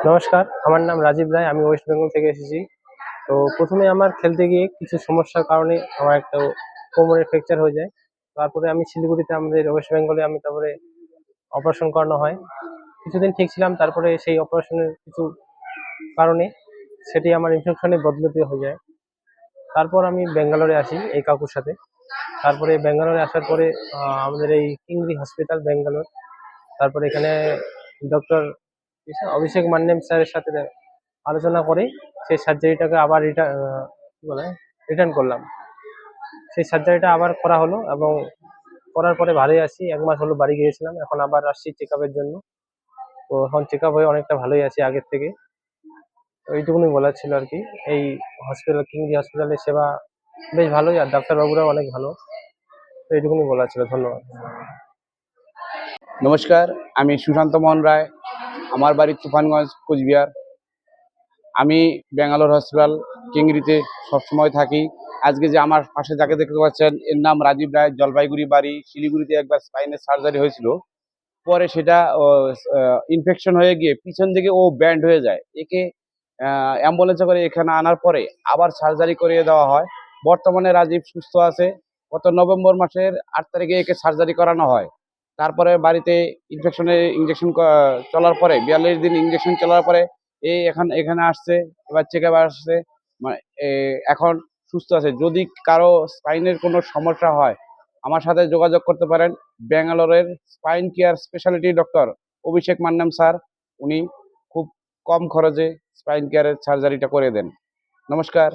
নমস্কার, আমার নাম রাজীব রায়। আমি ওয়েস্ট বেঙ্গল থেকে এসেছি। তো প্রথমে আমার খেলতে গিয়ে কিছু সমস্যার কারণে আমার একটা কোমরে ফ্র্যাকচার হয়ে যায়। তারপরে আমি শিলিগুড়িতে আমাদের ওয়েস্ট বেঙ্গলে আমি তারপরে অপারেশন করানো হয়। কিছুদিন ঠিক ছিলাম, তারপরে সেই অপারেশনের কিছু কারণে সেটি আমার ইনফেকশনে বদলাতে হয়ে যায়। তারপর আমি ব্যাঙ্গালোরে আসি এই কাকুর সাথে। তারপরে ব্যাঙ্গালোরে আসার পরে আমাদের এই কিংরি হসপিটাল ব্যাঙ্গালোর, তারপরে এখানে ডক্টর অভিষেক মান্নেম স্যারের সাথে আলোচনা করে সেই সার্জারিটাকে আবার কি বলে রিটার্ন করলাম। সেই সার্জারিটা আবার করা হলো এবং করার পরে ভালোই আছি। 1 মাস হলো বাড়ি গিয়েছিলাম, এখন আবার আসছি চেক আপের জন্য। তো এখন চেক আপ হয়ে অনেকটা ভালোই আছি আগের থেকে। তো এইটুকুনি বলার ছিল আর কি। এই হসপিটাল কিংজি হসপিটালের সেবা বেশ ভালোই, আর ডাক্তারবাবুরাও অনেক ভালো। তো এইটুকুনি বলার ছিল। ধন্যবাদ। নমস্কার, আমি সুশান্ত মোহন রায়। আমার বাড়ি তুফানগঞ্জ, কোচবিহার। আমি ব্যাঙ্গালোর হসপিটাল কিংরিতে সবসময় থাকি। আজকে যে আমার পাশে যাকে দেখতে পাচ্ছেন, এর নাম রাজীব রায়। জলপাইগুড়ি বাড়ি। শিলিগুড়িতে একবার স্পাইনের সার্জারি হয়েছিল, পরে সেটা ইনফেকশন হয়ে গিয়ে পিছন দিকে ও ব্যান্ড হয়ে যায়। একে অ্যাম্বুলেন্সে করে এখানে আনার পরে আবার সার্জারি করিয়ে দেওয়া হয়। বর্তমানে রাজীব সুস্থ আছে। গত নভেম্বর মাসের 8 তারিখে একে সার্জারি করানো হয়। তারপরে বাড়িতে ইঞ্জেকশন চলার পরে 42 দিন ইঞ্জেকশন চলার পরে এখানে আসছে, এবার চেক আপ আসছে। মানে এখন সুস্থ আছে। যদি কারো স্পাইনের কোনো সমস্যা হয়, আমার সাথে যোগাযোগ করতে পারেন। ব্যাঙ্গালোরের স্পাইন কেয়ার স্পেশালিটি ডক্টর অভিষেক মান্নাম স্যার, উনি খুব কম খরচে স্পাইন কেয়ারের সার্জারিটা করে দেন। নমস্কার।